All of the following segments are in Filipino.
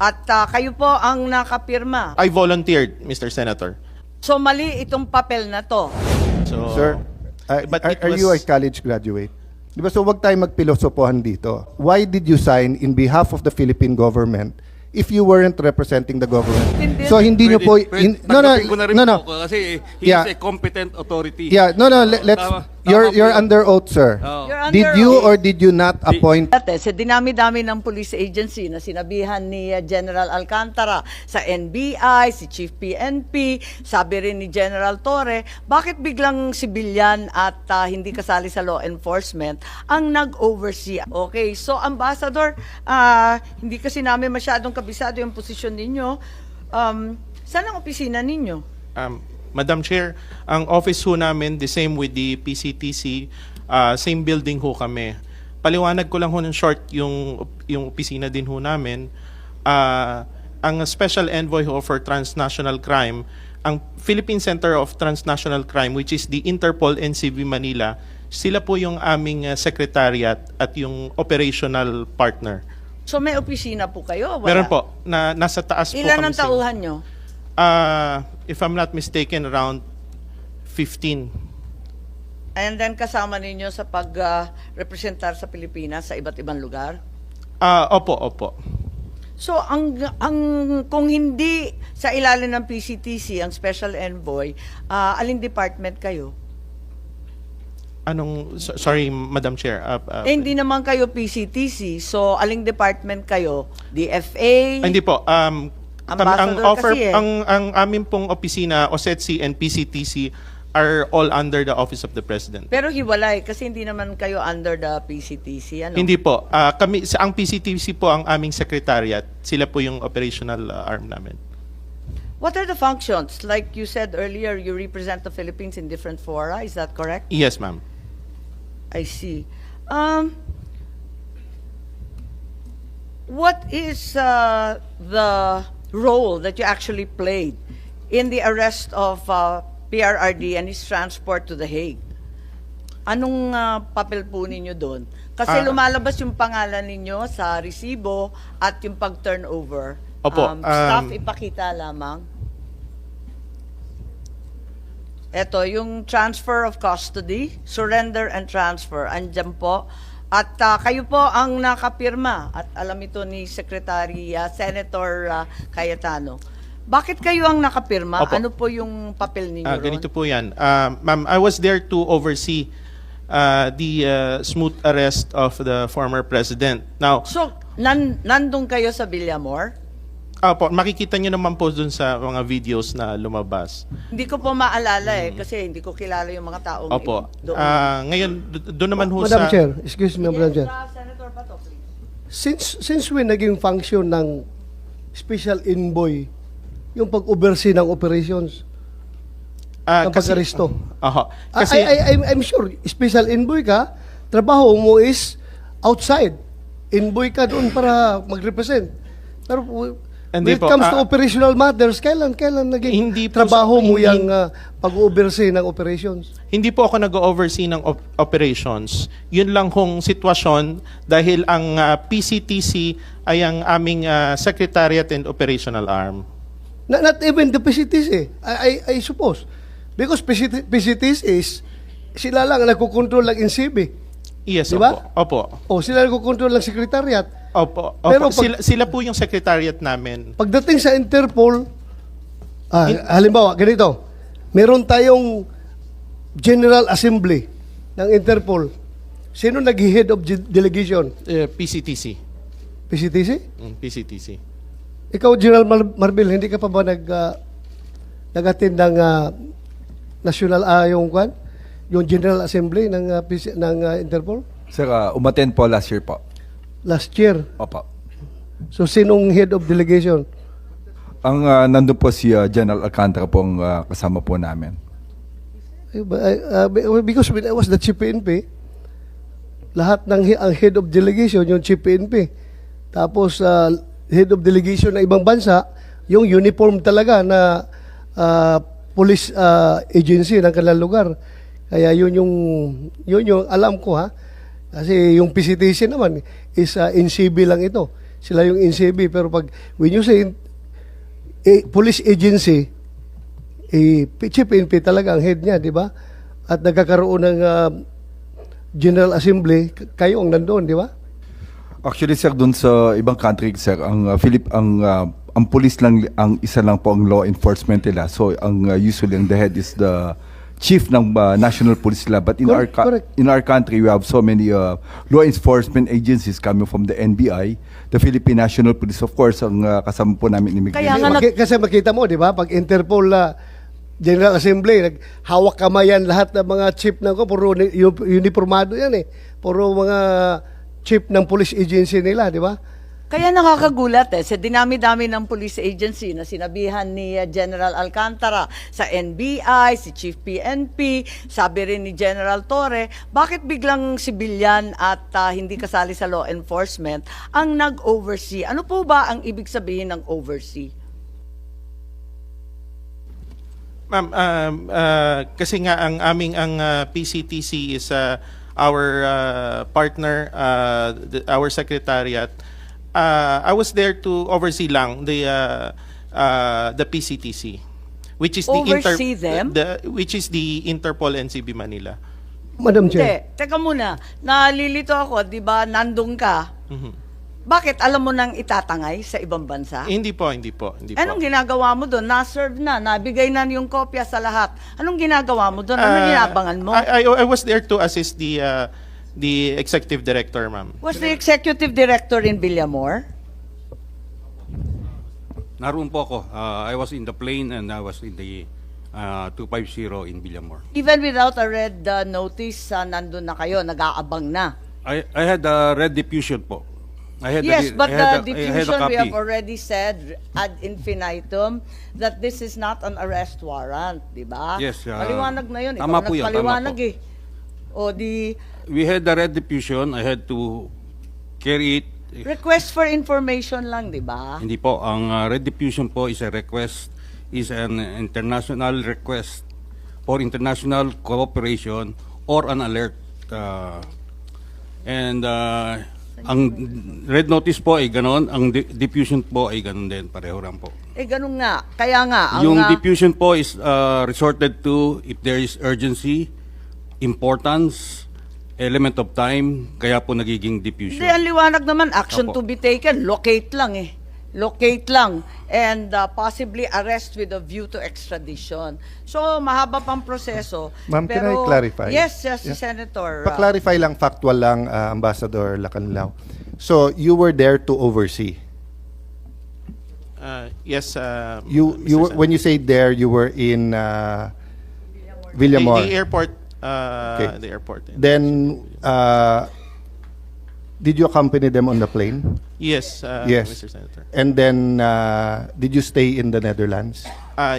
At kayo po ang nakapirma. I volunteered, Mr. Senator. So mali itong papel na to. So, Sir, but it are you a was- college graduate? Di ba, so wag tayong magpilosopohan dito. Why did you sign in behalf of the Philippine government if you weren't representing the government? Hindi. So hindi nyo po... Tanggapin ko na rin po kasi he Yeah. is a competent authority. Yeah, let's... Tama You're po yun. under oath, sir. Oo. You're Did under you oath. or did you not appoint... Dati, sa dinami-dami ng police agency na sinabihan ni General Alcantara sa NBI, si Chief PNP, sabi rin ni General Torre, bakit biglang civilian at hindi kasali sa law enforcement ang nag-oversee? Okay, so Ambassador, hindi kasi namin masyadong kabisado yung posisyon ninyo. Saan ang opisina ninyo? Madam Chair, ang office ho namin, the same with the PCTC, same building ho kami. Paliwanag ko lang ho ng short yung opisina din ho namin. Ang Special Envoy ho for Transnational Crime, ang Philippine Center of Transnational Crime, which is the Interpol NCV Manila, sila po yung aming secretariat at yung operational partner. So may opisina po kayo? Wala? Meron po, na nasa taas po Ilan kami ang tauhan nyo? If I'm not mistaken, around 15. And then kasama ninyo sa pag-representar sa Pilipinas sa iba't ibang lugar? Opo. So kung hindi sa ilalim ng PCTC ang Special Envoy, aling department kayo? Sorry, Madam Chair. Hindi naman kayo PCTC, so aling department kayo? DFA? Hindi po. Ambassador kasi eh. Ang amin pong opisina, OSETC and PCTC are all under the Office of the President. Pero hiwalay kasi hindi naman kayo under the PCTC, ano? Hindi po. Ang PCTC po ang aming secretariat. Sila po yung operational arm namin. What are the functions? Like you said earlier, you represent the Philippines in different fora, is that correct? Yes, ma'am. I see. What is the role that you actually played in the arrest of PRRD and his transport to The Hague? Anong papel po ninyo doon? Kasi lumalabas yung pangalan ninyo sa resibo at yung pag-turnover. Opo, Staff, ipakita lamang. Ito, yung transfer of custody, surrender and transfer, andyan po. At kayo po ang nakapirma, at alam ito ni Secretary Senator Cayetano. Bakit kayo ang nakapirma? Opo. Ano po yung papel ninyo ron? Ganito po yan. Ma'am, I was there to oversee the smooth arrest of the former president. Now, So, nandun kayo sa Villamor? po, makikita nyo naman po dun sa mga videos na lumabas. Hindi ko po maalala kasi hindi ko kilala yung mga taong Opo. doon. Ngayon, doon naman ho Madam sa... Chair, excuse me, Madam Chair. Senator Bato, please. Since when naging function ng Special Envoy yung pag-oversee ng operations, ng pag-aresto? Kasi, I'm sure, Special Envoy ka, trabaho mo is outside. Envoy ka doon para mag-represent. Pero when Hindi it po, comes to operational matters, kailan naging Hindi po trabaho sa- mo hindi- yung pag-oversee ng operations? hindi po ako nag-oversee ng operations. Yun lang hong sitwasyon dahil ang PCTC ay ang aming secretariat and operational arm. Not even the PCTC, I suppose. Because PCTC is, sila lang ang nagkukontrol ng NCB. Yes, Diba? opo. O sila nagkukontrol ng secretariat. Opo. Pero Sila po yung secretariat namin. Pagdating sa Interpol, halimbawa, ganito, meron tayong General Assembly ng Interpol. Sino nag-head of delegation? PCTC. PCTC? PCTC. Ikaw, General Marbil, hindi ka pa ba nag-attend ng national, yung General Assembly ng Interpol? Sir, umattend po last year po. Last year. Opo. So, sinong head of delegation? Ang nandun po si General Alcantara po ang kasama po namin. Because when I was the Chief PNP, lahat ng ang head of delegation, yung Chief PNP. Tapos, head of delegation ng ibang bansa, yung uniform talaga na police agency ng kanilang lugar. Kaya yun yung alam ko ha. Kasi yung PCTC naman is NCB lang ito. sila yung NCB. Pero pag, when you say police agency, Chief PNP talaga ang head niya, di ba? At nagkakaroon ng General Assembly, kayo ang nandoon, di ba? Actually, sir, dun sa ibang country, sir, ang police lang, ang isa lang po ang law enforcement nila. So, usually, ang the head is the chief ng national police nila. But in Correct. in our country, we have so many law enforcement agencies coming from the NBI, the Philippine National Police, of course, ang kasama po namin immigration. Kaya nga Kasi makita mo, di ba? Pag Interpol General Assembly, naghawak kamayan lahat ng mga chief ng puro uniformado yan eh. Puro mga chief ng police agency nila, di ba? Kaya nakakagulat sa dinami-dami ng police agency na sinabihan ni General Alcantara sa NBI, si Chief PNP, sabi rin ni General Torre, bakit biglang civilian at hindi kasali sa law enforcement ang nag-oversee? Ano po ba ang ibig sabihin ng oversee? Ma'am, kasi nga ang PCTC is our partner, our secretariat. I was there to oversee lang the PCTC, which is Oversee them? which is the Interpol NCB Manila. Madam Hindi, Chair. teka muna, nalilito ako, di ba, nandun ka. Bakit? Alam mo nang itatangay sa ibang bansa? Hindi po. Anong ginagawa mo doon? Na-serve na, nabigay na yung kopya sa lahat. Anong ginagawa mo doon? Anong ginabangan mo? I was there to assist the executive director, ma'am. Was the executive director in Villamor? Naroon po ako. I was in the plane and I was in the 250 in Villamor. Even without a red notice, nandun na kayo, nag-aabang na. I had a red diffusion po. Yes, but I the had a diffusion, we copy. have already said ad infinitum that this is not an arrest warrant, di ba? Yes, Maliwanag na yun. tama Ikaw po yun, nagpaliwanag tama po. eh. O di, We had the red diffusion. I had to carry it. request for information lang, di ba? Hindi po. Ang red diffusion po is a request, is an international request for international cooperation or an alert. Ang red notice po ay ganon, ang diffusion po ay ganon din, pareho lang po. Eh, ganun nga. Kaya nga, ang, Yung diffusion po is resorted to if there is urgency, importance, element of time, kaya po nagiging diffusion. hindi, ang liwanag naman, action Opo. to be taken, locate lang eh. Locate lang and possibly arrest with a view to extradition. So, mahaba pang proseso. Ma'am, can I pero, clarify? Yes, yes, Yeah. Senator. Pa-clarify lang, factual lang, Ambassador Lacanlao. So, you were there to oversee. Yes, You Mr. were, when you say there, you were in Villamor. The airport. Okay. The airport. Then, did you accompany them on the plane? Yes, Yes. Mr. Senator. And then, did you stay in the Netherlands?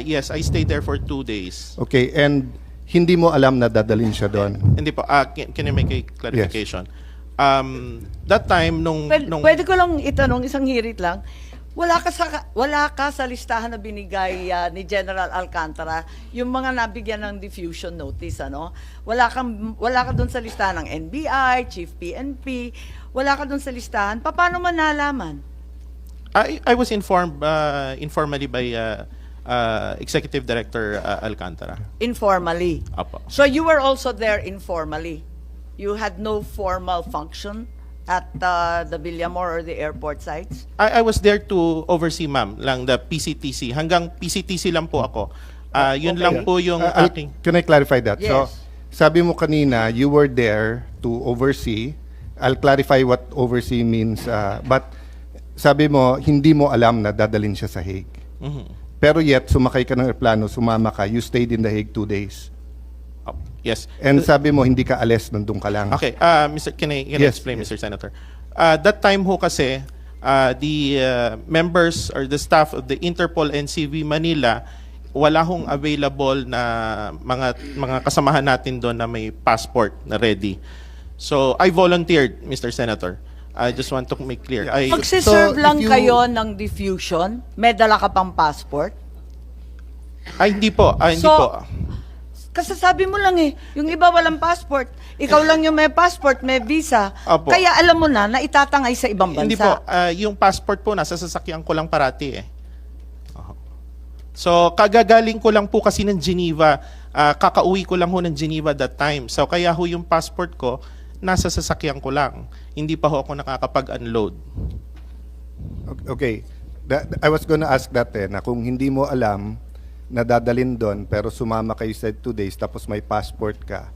Yes, I stayed there for 2 days. Okay, and hindi mo alam na dadalhin siya doon? Hindi po. Can I make a clarification? That time, Pwede ko lang itanong, isang hirit lang. Wala ka sa listahan na binigay ni General Alcantara, yung mga nabigyan ng diffusion notice, ano? Wala ka doon sa listahan ng NBI, Chief PNP, wala ka doon sa listahan. Paano man nalaman? I was informed informally by Executive Director Alcantara. Informally. Apo. So you were also there informally. You had no formal function at the Villamor or the airport sites? I was there to oversee, ma'am, lang the PCTC. Hanggang PCTC lang po ako. Yun lang po yung aking... Can I clarify that? Yes. So, sabi mo kanina, you were there to oversee. I'll clarify what oversee means. But sabi mo, hindi mo alam na dadalhin siya sa Hague. Pero yet, sumakay ka ng aeroplano, sumama ka, you stayed in the Hague 2 days. Yes. And sabi mo, hindi ka alis, nandun ka lang. Okay, can I Yes, explain, yes. Mr. Senator? That time ho kasi, the members or the staff of the Interpol NCV Manila, wala hong available na mga kasamahan natin doon na may passport na ready. So, I volunteered, Mr. Senator. I just want to make clear. Yeah. Magsiserve So, if lang you- kayo ng diffusion? May dala ka pang passport? Hindi po. Hindi So, po. Kasasabi mo lang eh, yung iba walang passport. Ikaw lang yung may passport, may visa. Opo. Kaya alam mo na itatangay sa ibang bansa. Hindi po, yung passport po nasa sasakyan ko lang parati eh. So, kagagaling ko lang po kasi ng Geneva, kakauwi ko lang ho ng Geneva that time. So, kaya ho yung passport ko, nasa sasakyan ko lang. Hindi pa ho ako nakakapag-unload. Okay. I was gonna ask that na kung hindi mo alam na dadalin doon pero sumama kayo sa 2 days tapos may passport ka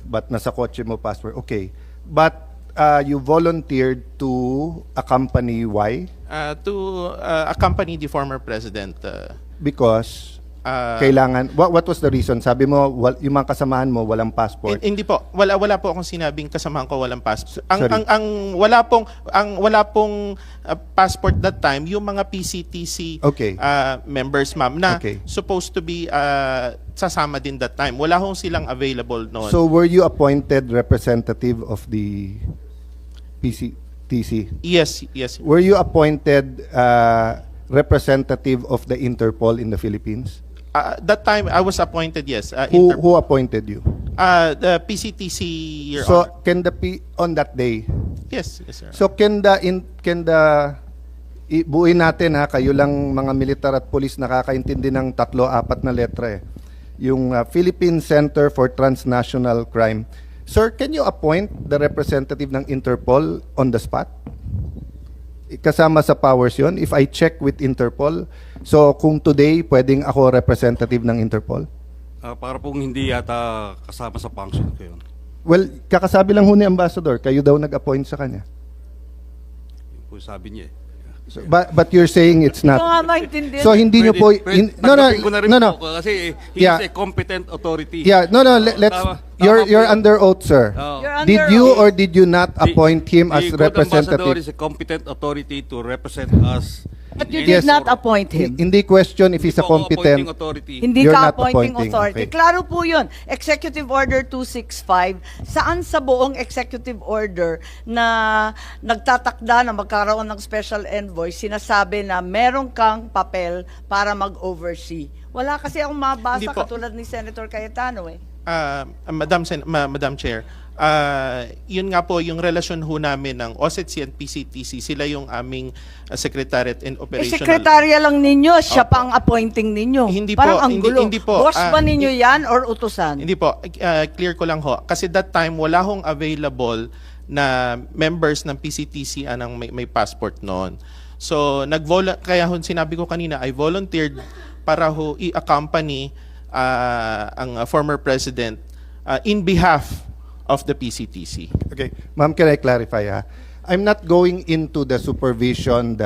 but nasa kotse mo passport, okay. But you volunteered to accompany why? To accompany the former president. Because kailangan, what was the reason? Sabi mo, yung mga kasamahan mo walang passport. Hindi po, wala po akong sinabing kasamahan ko walang passport. Sorry. Wala pong passport that time yung mga PCTC Okay. members, ma'am, na Okay. supposed to be sasama din that time. Wala hong silang available noon. So were you appointed representative of the PCTC? Yes. Were you appointed representative of the Interpol in the Philippines? That time I was appointed, yes. Who appointed you? The PCTC, Your So Honor. can the on that day? Yes, sir. So buuin natin ha, kayo lang mga militar at police nakakaintindi ng 3-4 na letra eh. Yung Philippine Center for Transnational Crime. Sir, can you appoint the representative ng Interpol on the spot? Kasama sa powers yon. If I check with Interpol, so kung today pwedeng ako representative ng Interpol? Para pong hindi yata kasama sa function ko yun. Well, kakasabi lang ho ni Ambassador, kayo daw nag-appoint sa kanya. Yun po sabi niya eh. So, but you're saying it's Ito nga not. maintindihan. So hindi nyo po Tanggapin ko na rin no. po kasi he Yeah. is a competent authority. Yeah, let's Tama you're po yun. under oath, sir. Oo. You're under Did you oath. or did you not appoint him as The good ambassador representative? is a competent authority to represent us. But you in did Yes. not appoint him. Hindi question if he's a Hindi po ako appointing competent. authority. Hindi You're ka not appointing appointing, authority. okay. Klaro po yun. Executive Order 265, saan sa buong executive order na nagtatakda na magkaroon ng special envoy, sinasabi na meron kang papel para mag-oversee. Wala kasi akong mabasa Hindi po. katulad ni Senator Cayetano eh. Madam Chair, yun nga po yung relasyon ho namin ng OSETC and PCTC, sila yung aming Secretariat and Eh, Operational. sekretarya lang ninyo, siya Opo. pa ang appointing ninyo. Hindi Parang po, ang gulo. hindi po. Boss ba ninyo yan or utusan? Hindi po, clear ko lang ho. Kasi that time, wala hong available na members ng PCTC anang may passport noon. So, kaya ho sinabi ko kanina, I volunteered para ho i-accompany ang former president in behalf of the PCTC. Okay, ma'am, can I clarify ha? I'm not going into the supervision,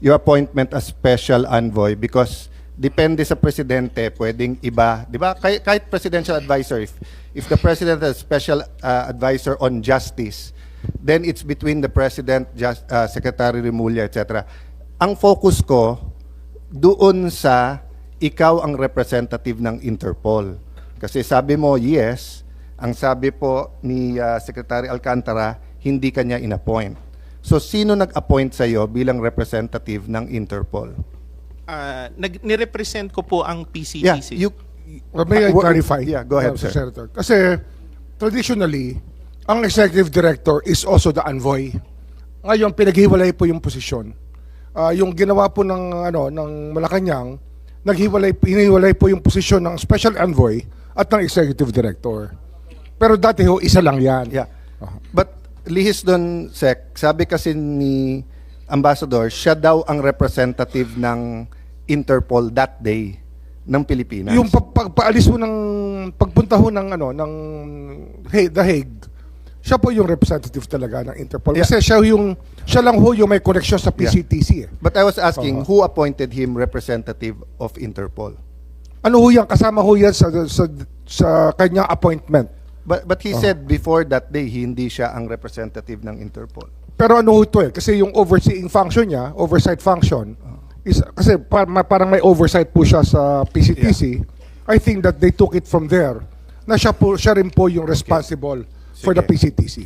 your appointment as special envoy because depende sa presidente, pwedeng iba, di ba? Kahit presidential advisor, if the president has special advisor on justice, then it's between the president, Secretary Remulla, etc. Ang focus ko doon sa ikaw ang representative ng Interpol. Kasi sabi mo, yes, ang sabi po ni Secretary Alcantara, hindi kanya in-appoint. So, sino nag-appoint sa'yo bilang representative ng Interpol? Nirepresent ko po ang PCTC. May I clarify? Yeah, go ahead, Mr. sir. Senator. Kasi traditionally, ang executive director is also the envoy. Ngayon, pinaghiwalay po yung posisyon. Yung ginawa po ng Malacanang, hiniwalay po yung posisyon ng special envoy at ng executive director. Pero dati ho, isa lang yan. Yeah. But lihis doon, Sec, sabi kasi ni Ambassador, siya daw ang representative ng Interpol that day ng Pilipinas. Yung pagpaalis mo pagpunta ho ng The Hague, siya po yung representative talaga ng Interpol. Yeah. Kasi siya lang ho yung may connection sa PCTC. But I was asking, who appointed him representative of Interpol? Ano ho yan? Kasama ho yan sa kanyang appointment. But he said before that day, hindi siya ang representative ng Interpol. Pero ano ho ito eh? Kasi yung overseeing function niya, oversight function, is, kasi parang may oversight po siya sa PCTC. I think that they took it from there na siya rin po yung responsible for the Sige. PCTC.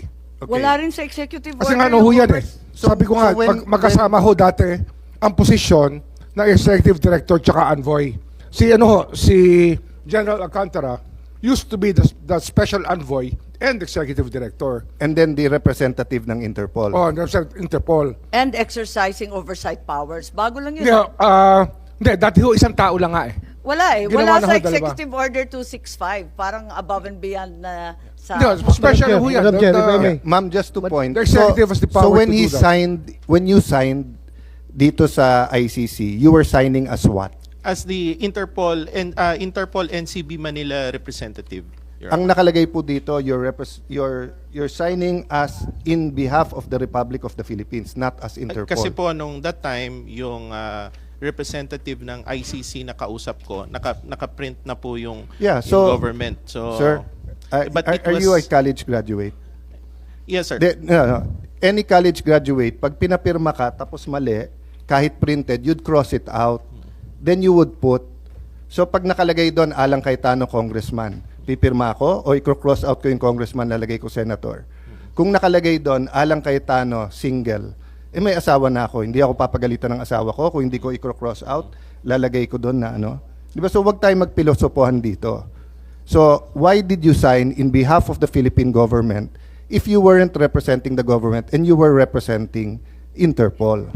Okay. Wala rin sa executive order. Kasi nga ano ho yung yan eh. So- Sabi ko so nga, magkasama ho dati ang posisyon ng executive director tsaka envoy. Si General Alcantara used to be the special envoy and executive director. And then the representative ng Interpol. Oh, Interpol. And exercising oversight powers. Bago lang yun. Hindi, dati ho isang tao lang nga eh. Wala eh. Ginawa Wala na sa ho, dalawa. Executive Order 265. Parang above and beyond na sa... Hindi, special ho yan. Madam Chair, if I may. Ma'am, just to point. the executive has the power when to he do that. when you signed dito sa ICC, you were signing as what? As the Interpol and NCB Manila representative. Your Ang Honor. nakalagay po dito, you're signing as in behalf of the Republic of the Philippines, not as Interpol. Kasi po nung that time, yung representative ng ICC na kausap ko, naka-print na po yung, Yeah, yung so, government. So, Sir, but it are you a was- college graduate? Yes, sir. No. Any college graduate, pag pinapirma ka tapos mali, kahit printed, you'd cross it out. Then you would put, so pag nakalagay doon, Alang Cayetano, congressman, pipirma ko o i-cross out ko yung congressman, lalagay ko senator. Kung nakalagay doon, Alang Cayetano, single, may asawa na ako, hindi ako papagalitan ng asawa ko, kung hindi ko i-cross out, lalagay ko doon na ano. Di ba? So wag tayo magpilosopohan dito. So why did you sign in behalf of the Philippine government if you weren't representing the government and you were representing Interpol?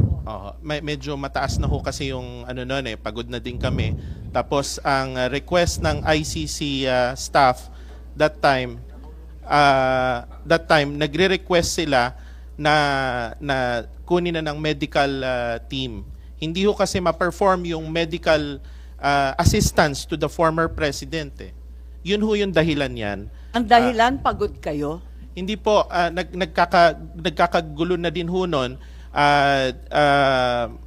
Medyo mataas na ho kasi yung ano noon eh, pagod na din kami. Tapos ang request ng ICC staff that time nagre-request sila na kunin na ng medical team. Hindi ho kasi ma-perform yung medical assistance to the former president eh. Yun ho yung dahilan yan. Ang dahilan, pagod kayo. Hindi po, nagkakagulo na din ho nun.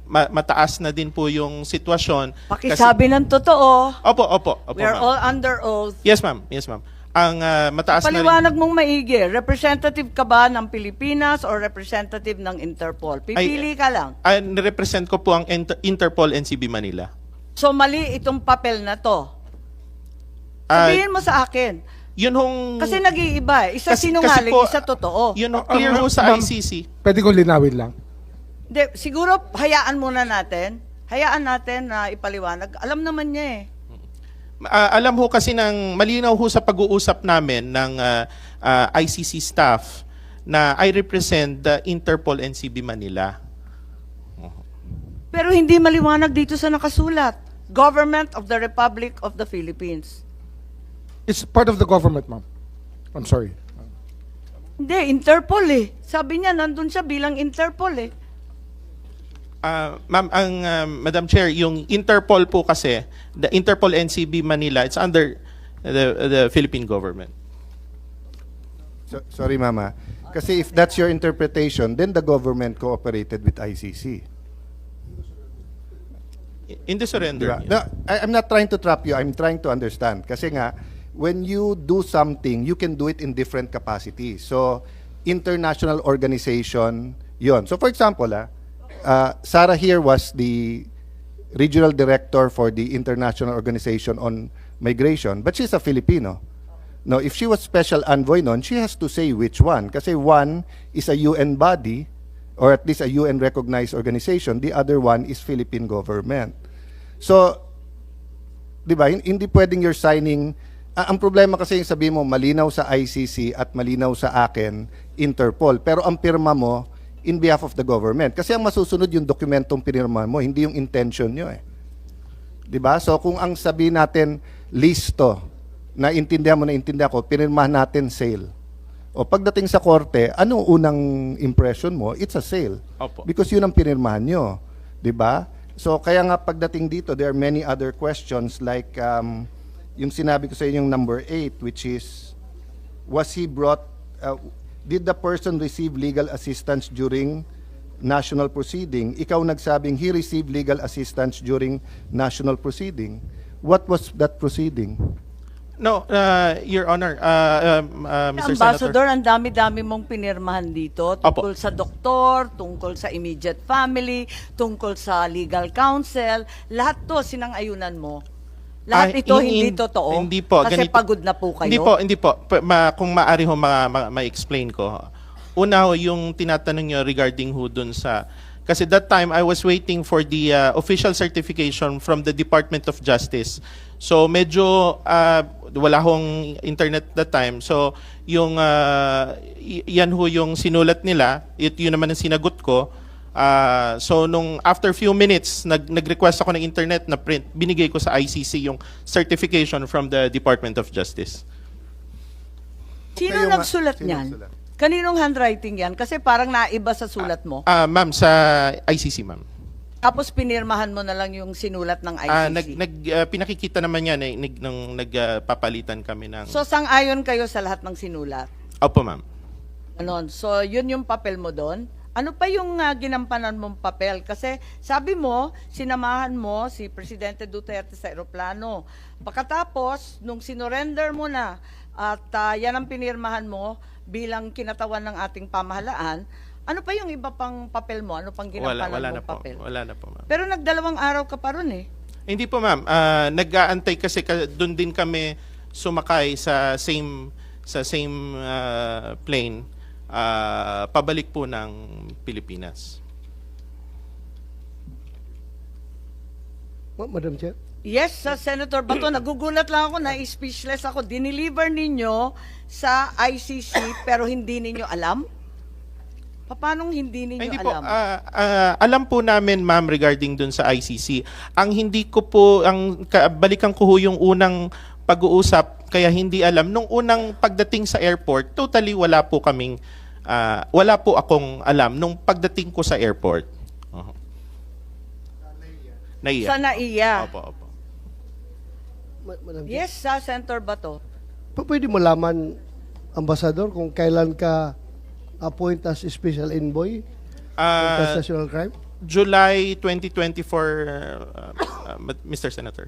Mataas na din po yung sitwasyon. Pakisabi ng totoo. Opo, We are ma'am. all under oath. Yes, ma'am. Yes, ma'am. Ang mataas na rin. Paliwanag mong maigi. Representative ka ba ng Pilipinas or representative ng Interpol? Pipili ka lang. Nirepresent ko po ang Interpol NCB Manila. So mali itong papel na to. Ah, Sabihin mo sa akin. Yun hong... Kasi nag-iiba. Isa kasi sinungaling, po, isa totoo. Yun ho, clear ho sa Ma'am, ICC. Pwede kong linawin lang. Hindi, siguro hayaan muna natin. Hayaan natin na ipaliwanag. Alam naman niya eh. Alam ho kasi ng malinaw ho sa pag-uusap namin ng ICC staff na I represent the Interpol NCB Manila. Pero hindi maliwanag dito sa nakasulat. Government of the Republic of the Philippines. It's part of the government, ma'am. I'm sorry. Hindi, Interpol eh. Sabi niya, nandun siya bilang Interpol eh. Ma'am, Madam Chair, yung Interpol po kasi, the Interpol NCB Manila, it's under the Philippine government. Sorry, Mama. Kasi if that's your interpretation, then the government cooperated with ICC. In the surrender. Diba? No, I'm not trying to trap you. I'm trying to understand. Kasi nga, when you do something, you can do it in different capacities. So, international organization, yon. So, for example, Sarah here was the regional director for the International Organization on Migration, but she's a Filipino. Now, if she was special envoy nun, she has to say which one. Kasi one is a UN body, or at least a UN-recognized organization. The other one is Philippine government. So, di ba, hindi pwedeng you're signing. Ang problema kasi yung sabi mo, malinaw sa ICC at malinaw sa akin, Interpol. Pero ang pirma mo, in behalf of the government. Kasi ang masusunod yung dokumentong pinirma mo, hindi yung intention nyo eh. Di ba? So kung ang sabi natin, listo, naintindihan ko, pinirmahan natin sale. O pagdating sa korte, ano unang impression mo? It's a sale. Opo. Because yun ang pinirmahan nyo. Di ba? So kaya nga pagdating dito, there are many other questions like yung sinabi ko sa inyong number 8, which is, was he brought, did the person receive legal assistance during national proceeding? Ikaw nagsabing he received legal assistance during national proceeding. What was that proceeding? No, Your Honor, Mr. Ambassador, Senator. ang dami-dami mong pinirmahan dito tungkol sa doktor, tungkol sa immediate family, tungkol sa legal counsel. Lahat to sinang-ayunan mo. Lahat ito hindi totoo. Hindi po. Kasi ganito. pagod na po kayo. Hindi po. Kung maaari ho, ma-explain ko. Una ho, yung tinatanong nyo regarding ho dun sa... Kasi that time, I was waiting for the official certification from the Department of Justice So medyo wala hong internet that time. So yung yan ho yung sinulat nila, yun naman ang sinagot ko. So nung after few minutes nag-request ako ng internet na print, binigay ko sa ICC yung certification from the Department of Justice. Sino Kayo nga- nagsulat sino niyan? nagsulat? Kaninong handwriting yan? Kasi parang naiba sa sulat mo. Ma'am, sa ICC, ma'am. Tapos pinirmahan mo na lang yung sinulat ng ICC. Pinakikita naman yan nung nagpapalitan kami ng... So sang-ayon kayo sa lahat ng sinulat? Opo, ma'am. Anon. So yun yung papel mo doon? Ano pa yung ginampanan mong papel? Kasi sabi mo, sinamahan mo si Presidente Duterte sa eroplano. Pagkatapos, nung sinorender mo na at yan ang pinirmahan mo bilang kinatawan ng ating pamahalaan, ano pa yung iba pang papel mo? Ano pang ginampanan Wala na mong po. papel? Wala na po, ma'am. Pero nagdalawang araw ka pa ron eh. Hindi po, ma'am. Nag-aantay kasi doon din kami sumakay sa same plane pabalik po ng Pilipinas. Madam Chair. Yes, Senator Bato, nagugulat lang ako, na-speechless ako. Dineliver ninyo sa ICC pero hindi ninyo alam? Paano hindi ninyo Ay, hindi po. alam? Alam po namin, ma'am, regarding dun sa ICC. Ang hindi ko po, balikan ko ho yung unang pag-uusap, kaya hindi alam. Nung unang pagdating sa airport, totally wala po akong alam nung pagdating ko sa airport. Naiya. Sa NAIA. Opo, opo. Madam Chair. Yes, Senator Bato. Pwede mo laman, Ambassador, kung kailan ka appoint as special envoy Ah, against national crime? July 2024, Mr. Senator.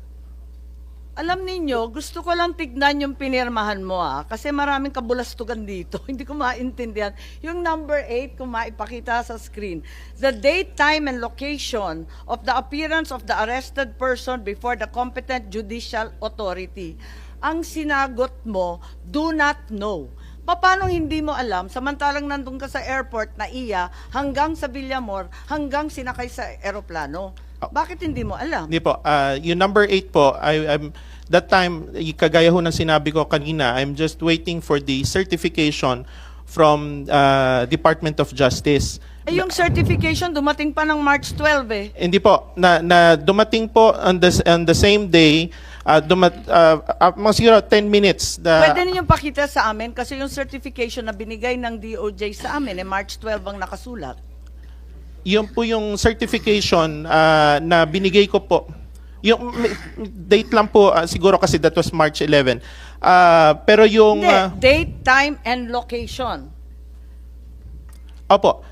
Alam ninyo, gusto ko lang tignan yung pinirmahan mo kasi maraming kabulastugan dito. Hindi ko maintindihan. Yung number 8, kung maipakita sa screen. The date, time, and location of the appearance of the arrested person before the competent judicial authority. Ang sinagot mo, do not know. Paano hindi mo alam, samantalang nandun ka sa airport na hanggang sa Villamor, hanggang sinakay sa eroplano? Bakit hindi mo alam? Hindi po. Yung number 8 po, that time, kagaya ho ng sinabi ko kanina, I'm just waiting for the certification from Department of Justice. Yung certification dumating pa ng March 12 eh. Hindi po, na dumating po on the same day, mga siguro 10 minutes. Pwede ninyong pakita sa amin kasi yung certification na binigay ng DOJ sa amin March 12 ang nakasulat. Yun po yung certification na binigay ko po. Yung date lang po, siguro kasi that was March 11. Pero yung... Hindi, date, time, and location. Opo.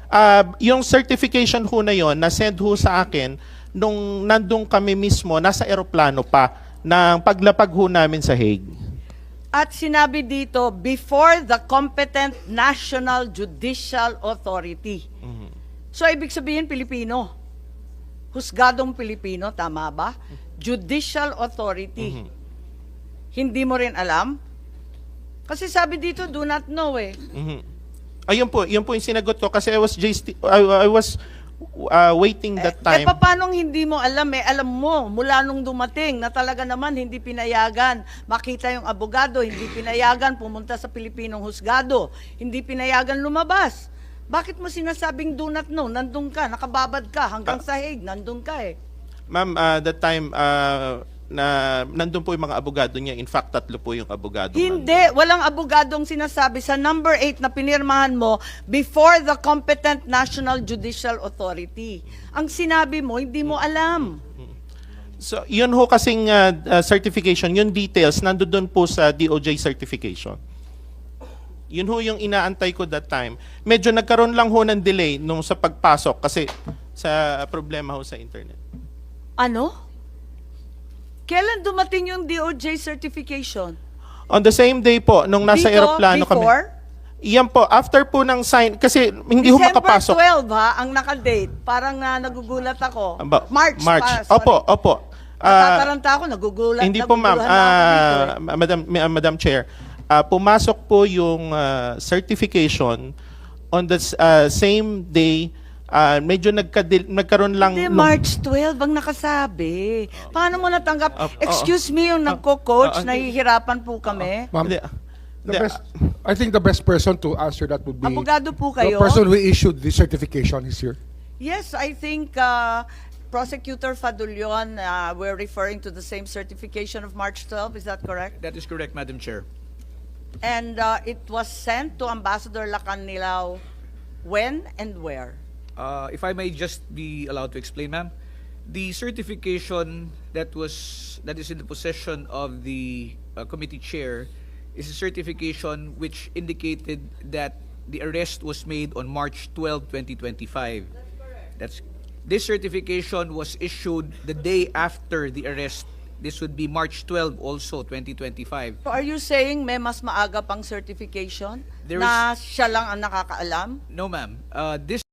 Yung certification ho na yon na-send ho sa akin nung nandun kami mismo, nasa eroplano pa, ng paglapag ho namin sa Hague. At sinabi dito, before the competent National Judicial Authority. So, ibig sabihin, Pilipino. Husgadong Pilipino, tama ba? Judicial Authority. Hindi mo rin alam? Kasi sabi dito, do not know eh. Ayun po yung sinagot ko kasi I was waiting that time. Paano hindi mo alam eh? Alam mo, mula nung dumating na talaga naman hindi pinayagan makita yung abogado, hindi pinayagan pumunta sa Pilipinong husgado, hindi pinayagan lumabas. Bakit mo sinasabing do not know? Nandun ka, nakababad ka, hanggang sa Hague, nandun ka eh. Ma'am, that time, nandun po yung mga abogado niya. In fact, 3 po yung abogado. Hindi, walang abogadong sinasabi sa number 8 na pinirmahan mo before the competent National Judicial Authority. Ang sinabi mo, hindi mo alam. So, yun ho kasing certification, yung details, nandun po sa DOJ certification. Yun ho yung inaantay ko that time. Medyo nagkaroon lang ho ng delay nung sa pagpasok kasi sa problema ho sa internet. Ano? Kailan dumating yung DOJ certification? On the same day po, nung nasa aeroplano before? kami. Iyan po, after po ng sign, kasi hindi ho makapasok. December 12 ha, ang nakadate. Parang nagugulat ako. March. Sorry. Opo. Natataranta ako, nagugulat. Hindi po ma'am, naguguluhan na ako dito eh. Madam Chair, pumasok po yung certification on the same day medyo nagkaroon lang Hindi, nung- March 12 ang nakasabi. Paano mo natanggap? Excuse me, yung nagko-coach, nahihirapan po kami. Ma'am, Hindi, the best, I think the best person to answer that would be Abogado po the kayo. person who issued the certification is here. Yes, I think Prosecutor Fadulion, we're referring to the same certification of March 12. Is that correct? That is correct, Madam Chair. And it was sent to Ambassador Lacanilao when and where? If I may just be allowed to explain, ma'am, the certification that is in the possession of the committee chair is a certification which indicated that the arrest was made on March 12, 2025. This certification was issued the day after the arrest. This would be March 12 also, 2025. So are you saying may mas maaga pang certification There na siya lang ang nakakaalam? No, ma'am. This